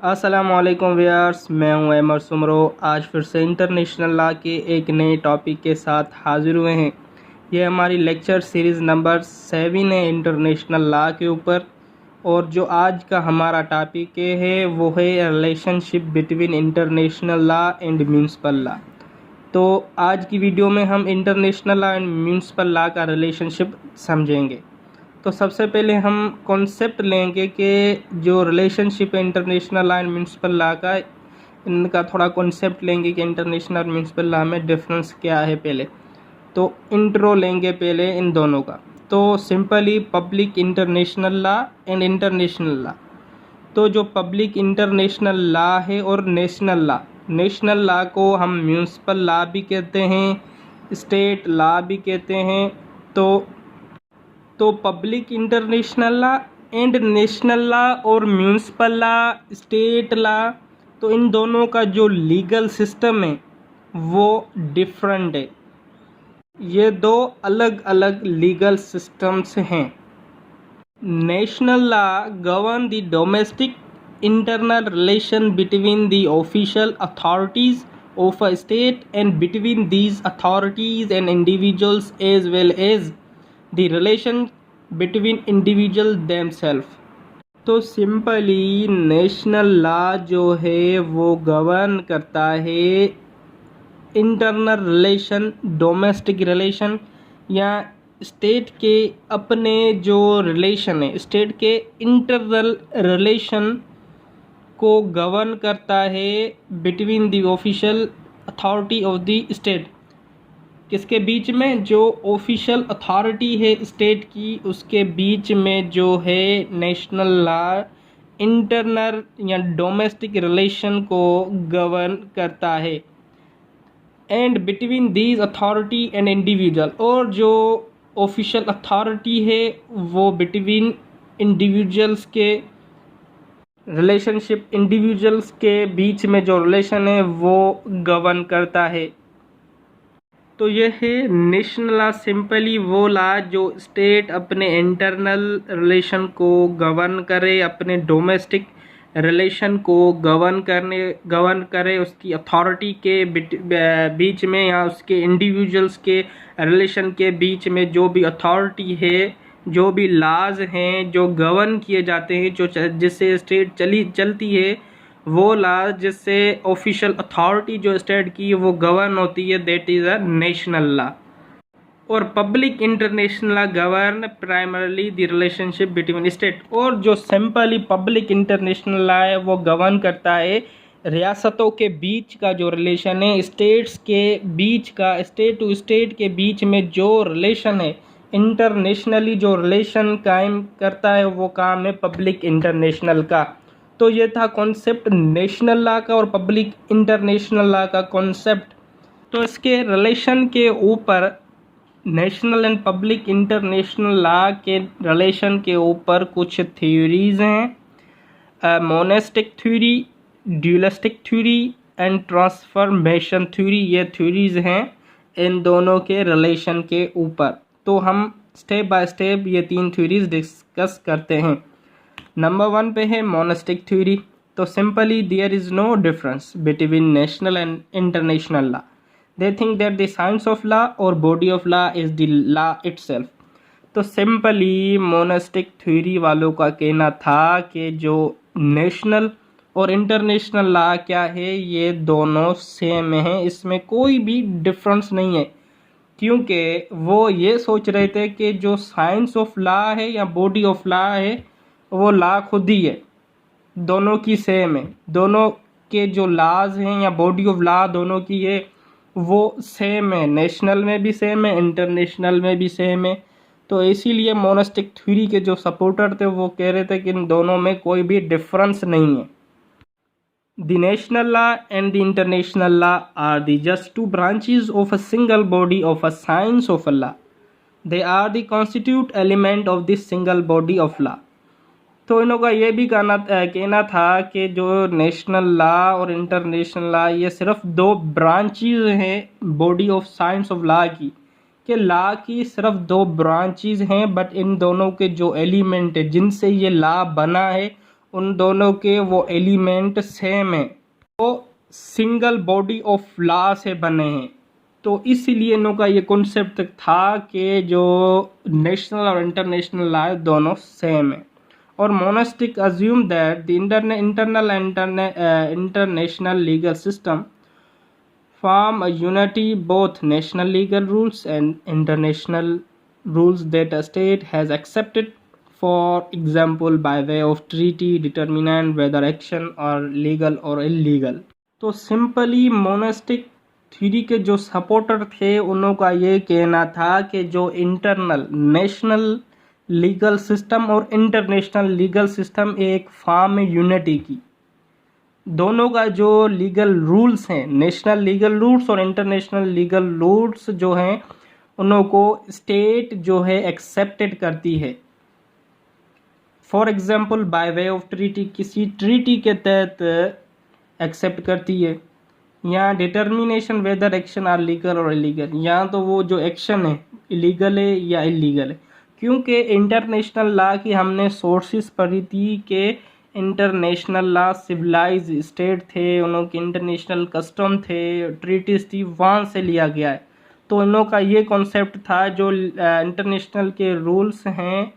अस्सलामुअलैकुम व्यूअर्स, मैं हूं अमर सुमरो। आज फिर से इंटरनेशनल लॉ के एक नए टॉपिक के साथ हाजिर हुए हैं। यह हमारी लेक्चर सीरीज़ नंबर 7 है इंटरनेशनल लॉ के ऊपर। और जो आज का हमारा टॉपिक है वो है relationship between international law and municipal law. तो आज की वीडियो में हम international law and municipal law का रिलेशनशिप समझेंगे। तो सबसे पहले हम कॉन्सेप्ट लेंगे कि जो रिलेशनशिप है international law and municipal law का, इनका थोड़ा कॉन्सेप्ट लेंगे कि इंटरनेशनल और म्यूनसिपल लॉ में डिफरेंस क्या है। पहले तो इंट्रो लेंगे पहले इन दोनों का। तो simply public international law and international law. तो जो पब्लिक इंटरनेशनल लॉ है और नेशनल लॉ को हम म्यूनसिपल लॉ भी कहते हैं, स्टेट लॉ भी कहते हैं। तो public international law and national law और म्यूनसिपल लॉ, स्टेट लॉ, तो इन दोनों का जो लीगल सिस्टम है वो डिफरेंट है। ये दो अलग अलग लीगल सिस्टम्स हैं। National law govern the domestic internal relation between the official authorities of a state and between these authorities and individuals as well as the relation between individual themselves। तो simply national law जो है वो govern करता है internal relation, domestic relation, या state के अपने जो रिलेशन है, स्टेट के इंटरनल रिलेशन को गवर्न करता है between the official authority of the state. किसके बीच में? जो ऑफिशियल अथॉरिटी है स्टेट की, उसके बीच में जो है नेशनल लॉ इंटरनल या डोमेस्टिक रिलेशन को गवर्न करता है। And between these authority and individual, और जो ऑफिशियल अथॉरिटी है वो बिटवीन इंडिविजुअल्स के रिलेशनशिप, इंडिविजुअल्स के बीच में जो रिलेशन है वो गवर्न करता है। तो यह है नेशनल लॉ। सिंपली वो लॉ जो स्टेट अपने इंटरनल रिलेशन को गवर्न करे, अपने डोमेस्टिक रिलेशन को गवर्न करे उसकी अथॉरिटी के बीच में, या उसके इंडिविजुअल्स के रिलेशन के बीच में जो भी अथॉरिटी है, जो भी लॉज हैं जो गवर्न किए जाते हैं, जो जिससे स्टेट चलती है, वो लॉ जिससे ऑफिशियल अथॉरिटी जो स्टेट की वो गवर्न होती है, that is a national law. और public international law govern primarily the relationship between state. और जो सिंपली पब्लिक इंटरनेशनल लॉ है वो गवर्न करता है रियासतों के बीच का जो रिलेशन है, स्टेट्स के बीच का, स्टेट टू स्टेट के बीच में जो रिलेशन है, इंटरनेशनली जो रिलेशन कायम करता है वो काम है पब्लिक इंटरनेशनल का। तो ये था कॉन्सेप्ट नेशनल लॉ का और पब्लिक इंटरनेशनल लॉ का कॉन्सेप्ट। तो इसके रिलेशन के ऊपर, national and public international law के रिलेशन के ऊपर कुछ थ्योरीज हैं। Monastic theory, dualistic theory and transformation theory, ये थ्योरीज हैं इन दोनों के रिलेशन के ऊपर। तो हम स्टेप बाय स्टेप ये 3 थ्योरीज डिस्कस करते हैं। नंबर 1 पे है मोनेस्टिक थ्योरी। तो simply there is no difference between national and international law. They think that the science of law और body of law is the law itself. तो simply monistic theory वालों का कहना था कि जो नेशनल और इंटरनेशनल लॉ क्या है, ये दोनों सेम हैं, इसमें कोई भी डिफरेंस नहीं है। क्योंकि वो ये सोच रहे थे कि जो साइंस ऑफ लॉ है या बॉडी ऑफ लॉ है वो लॉ खुद ही है, दोनों की सेम है। दोनों के जो लॉज हैं या बॉडी ऑफ लॉ दोनों की है वो सेम है, नेशनल में भी सेम है, इंटरनेशनल में भी सेम है। तो इसीलिए मोनेस्टिक थ्योरी के जो सपोर्टर थे वो कह रहे थे कि इन दोनों में कोई भी डिफरेंस नहीं है। The national law and the international law are the just two branches of a single body of a science of a law. They are the constitute element of this single body of law. तो इनों का ये भी कहना था कि जो national law और international law ये सिर्फ 2 ब्रांचेज हैं body of science of law की, कि लॉ की सिर्फ 2 ब्रांचेज हैं, बट इन दोनों के जो एलिमेंट है जिनसे ये लॉ बना है उन दोनों के वो एलिमेंट सेम है, वो सिंगल बॉडी ऑफ लॉ से बने हैं। तो इसीलिए इनों का ये कॉन्सेप्ट था कि जो नेशनल और इंटरनेशनल लॉ दोनों सेम है। और monastic assume that the internal and international legal system form a unity. Both national legal rules and international rules that a state has accepted, for example by way of treaty, determine whether action are legal or illegal. तो simply monastic theory के जो supporter थे उन्हों का ये कहना था कि जो इंटरनल नेशनल लीगल सिस्टम और इंटरनेशनल लीगल सिस्टम एक फॉर्म है यूनिटी की। दोनों का जो लीगल रूल्स हैं, नेशनल लीगल रूल्स और इंटरनेशनल लीगल रूल्स जो हैं, उन्हों को स्टेट जो है एक्सेप्टेड करती है। For example by way of treaty, किसी ट्रीटी के तहत एक्सेप्ट करती है, या determination whether action are legal और इलीगल, या तो वो जो एक्शन है इलीगल है या इलीगल है। क्योंकि इंटरनेशनल लॉ की हमने सोर्सेस पढ़ी थी कि इंटरनेशनल लॉ सिविलाइज स्टेट थे, उनों के इंटरनेशनल कस्टम थे, ट्रीटीज थी, वहाँ से लिया गया है। तो इनों का ये कॉन्सेप्ट था जो इंटरनेशनल के रूल्स हैं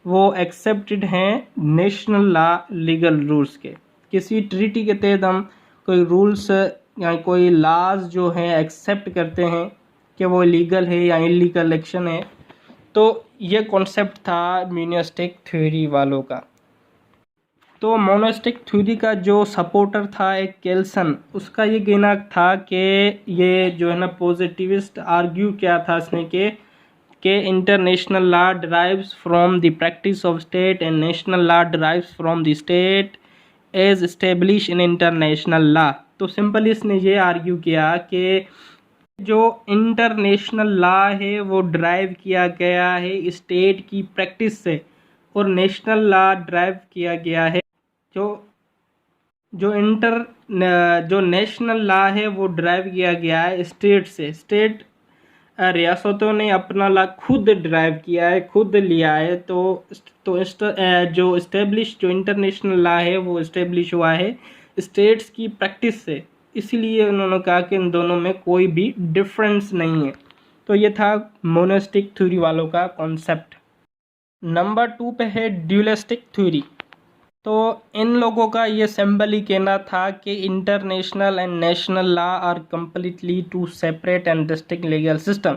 वो एक्सेप्टेड हैं नेशनल लॉ लीगल रूल्स के। किसी ट्रीटी के तहत हम कोई रूल्स या कोई लॉज जो हैं एक्सेप्ट करते हैं कि वो लीगल है या इलीगल एक्शन है। तो ये कॉन्सेप्ट था मोनास्टिक थ्योरी वालों का। तो मोनास्टिक थ्योरी का जो सपोर्टर था एक केल्सन, उसका ये कहना था कि ये जो है ना पॉजिटिविस्ट आर्ग्यू किया था इसने कि international law derives from the practice of state and national law derives from the state as establish in international law. तो सिंपली इसने ये आर्ग्यू किया कि जो इंटरनेशनल लॉ है वो डिराइव किया गया है स्टेट की प्रैक्टिस से, और नेशनल लॉ डिराइव किया गया है जो नेशनल लॉ है वो डिराइव किया गया है स्टेट से। स्टेट रियासतों ने अपना लॉ खुद डिराइव किया है, खुद लिया है। तो जो इस्टेब्लिश जो इंटरनेशनल लॉ है वो इस्टेब्लिश हुआ है स्टेट्स की प्रैक्टिस से। इसीलिए उन्होंने कहा कि इन दोनों में कोई भी डिफरेंस नहीं है। तो ये था मोनास्टिक थ्योरी वालों का कॉन्सेप्ट। नंबर 2 पे है ड्यूलिस्टिक थ्योरी। तो इन लोगों का ये सिंपली कहना था कि international and national law are completely two separate and distinct legal system,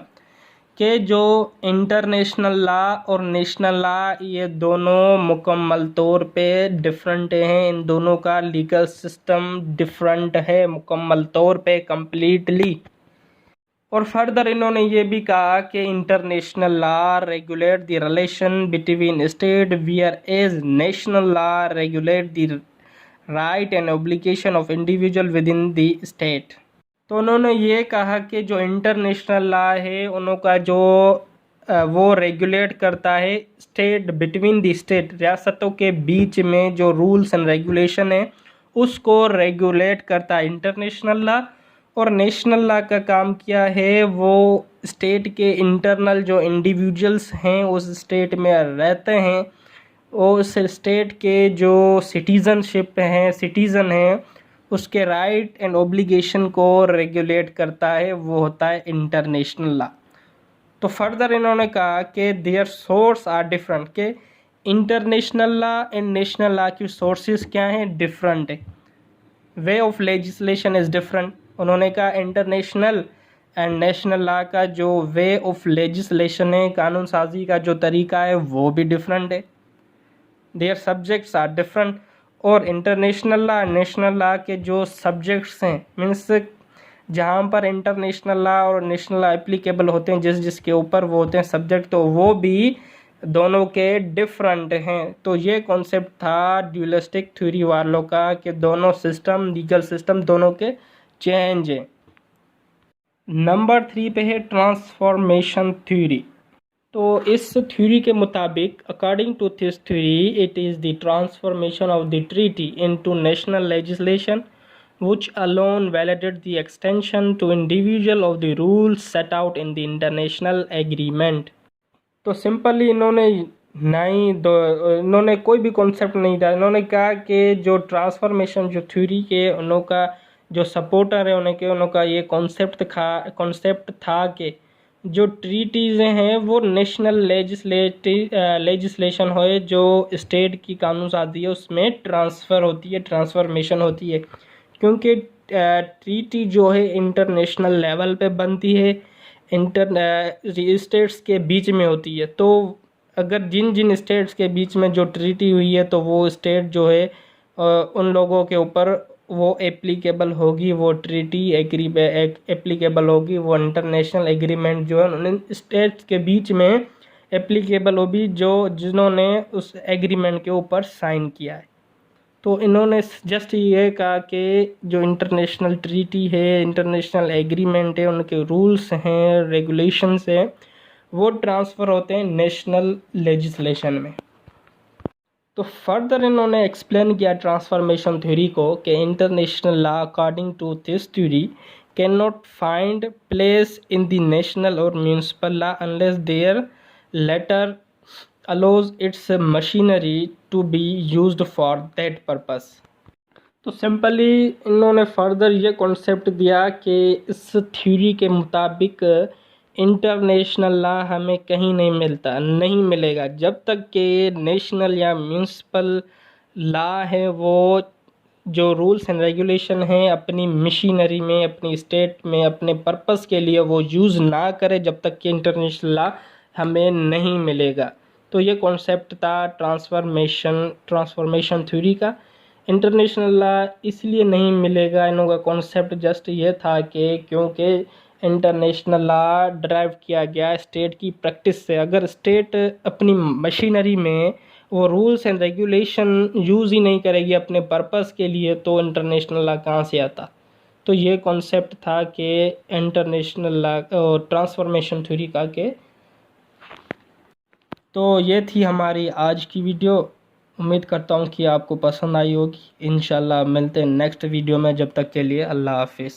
के जो इंटरनेशनल लॉ और नेशनल लॉ ये दोनों मुकम्मल तौर पे डिफरेंट हैं। इन दोनों का लीगल सिस्टम डिफरेंट है मुकम्मल तौर पे कम्प्लीटली। और फर्दर इन्होंने ये भी कहा कि international law regulate the relation between state whereas national law regulate the right and obligation of individual within the state. तो उन्होंने ये कहा कि जो इंटरनेशनल लॉ है उनका जो वो रेगुलेट करता है स्टेट बिटवीन द स्टेट, रियासतों के बीच में जो रूल्स एंड रेगुलेशन है उसको रेगुलेट करता है इंटरनेशनल लॉ। और नेशनल लॉ का काम क्या है, वो स्टेट के इंटरनल जो इंडिविजुअल्स हैं उस स्टेट में रहते हैं, उस स्टेट के जो सिटीज़न हैं उसके राइट एंड ऑब्लिगेशन को रेगुलेट करता है, वो होता है इंटरनेशनल लॉ। तो फर्दर इन्होंने कहा कि देयर सोर्स आर डिफरेंट, के international law and national law की सोर्सेज क्या हैं, डिफरेंट है। Way of legislation is different. उन्होंने कहा इंटरनेशनल एंड नेशनल लॉ का जो वे ऑफ लेजिस्लेशन है, कानून साजी का जो तरीका है वो भी डिफरेंट है। Their subjects are different. और इंटरनेशनल लॉ नेशनल लॉ के जो सब्जेक्ट्स हैं, मीन्स जहाँ पर इंटरनेशनल लॉ और नेशनल लॉ एप्लीकेबल होते हैं जिसके ऊपर वो होते हैं सब्जेक्ट, तो वो भी दोनों के डिफरेंट हैं। तो ये कॉन्सेप्ट था ड्यूलिस्टिक थ्योरी वालों का कि दोनों सिस्टम लीगल सिस्टम दोनों के चेंज है। नंबर 3 पे है ट्रांसफॉर्मेशन थ्योरी। तो इस थ्योरी के मुताबिक according to this theory it is the transformation of the treaty into national legislation which alone validate the extension to individual of the rules set out in the international agreement। तो simply इन्होंने नहीं दो, इन्होंने कोई भी concept नहीं था। इन्होंने कहा कि जो ट्रांसफॉर्मेशन जो थ्योरी के उनका जो सपोर्टर है उनका ये कॉन्सेप्ट था कि जो ट्रीटीज़ें हैं वो नेशनल लेजिस्लेशन होए, जो स्टेट की कानून साजी है उसमें ट्रांसफ़र होती है, ट्रांसफॉर्मेशन होती है। क्योंकि ट्रीटी जो है इंटरनेशनल लेवल पे बनती है, स्टेट्स के बीच में होती है। तो अगर जिन जिन स्टेट्स के बीच में जो ट्रीटी हुई है तो वो स्टेट जो है उन लोगों के ऊपर वो एप्लीकेबल होगी, वो ट्रीटी एप्लीकेबल होगी, वो इंटरनेशनल एग्रीमेंट जो है उन स्टेट्स के बीच में एप्लीकेबल होगी जो जिन्होंने उस एग्रीमेंट के ऊपर साइन किया है। तो इन्होंने जस्ट ये कहा कि जो इंटरनेशनल ट्रीटी है, इंटरनेशनल एग्रीमेंट है, उनके रूल्स हैं, रेगुलेशंस हैं, वो ट्रांसफ़र होते हैं नेशनल लेजिस्लेशन में। तो फर्दर इन्होंने एक्सप्लेन किया ट्रांसफॉर्मेशन थ्योरी को कि international law according to this theory can not find place in the national और municipal law unless their later allows its machinery to be used for that purpose। तो simply इन्होंने further ये concept दिया कि इस theory के मुताबिक international law हमें कहीं नहीं मिलेगा जब तक कि नेशनल या म्यूनिसिपल लॉ है वो जो रूल्स एंड रेगुलेशन हैं अपनी मशीनरी में, अपनी स्टेट में, अपने पर्पस के लिए वो यूज़ ना करे, जब तक कि इंटरनेशनल लॉ हमें नहीं मिलेगा। तो ये कॉन्सेप्ट था ट्रांसफॉर्मेशन थ्योरी का। इंटरनेशनल लॉ इसलिए नहीं मिलेगा, इन लोगों का कॉन्सेप्ट जस्ट ये था कि क्योंकि इंटरनेशनल लॉ ड्राइव किया गया स्टेट की प्रैक्टिस से। अगर स्टेट अपनी मशीनरी में वो रूल्स एंड रेगुलेशन यूज़ ही नहीं करेगी अपने पर्पस के लिए तो इंटरनेशनल लॉ कहाँ से आता। तो ये कॉन्सेप्ट था कि इंटरनेशनल लॉ ट्रांसफॉर्मेशन थ्योरी का के। तो ये थी हमारी आज की वीडियो। उम्मीद करता हूँ कि आपको पसंद आई होगी। इंशाल्लाह मिलते हैं नेक्स्ट वीडियो में, जब तक के लिए अल्लाह हाफिज़।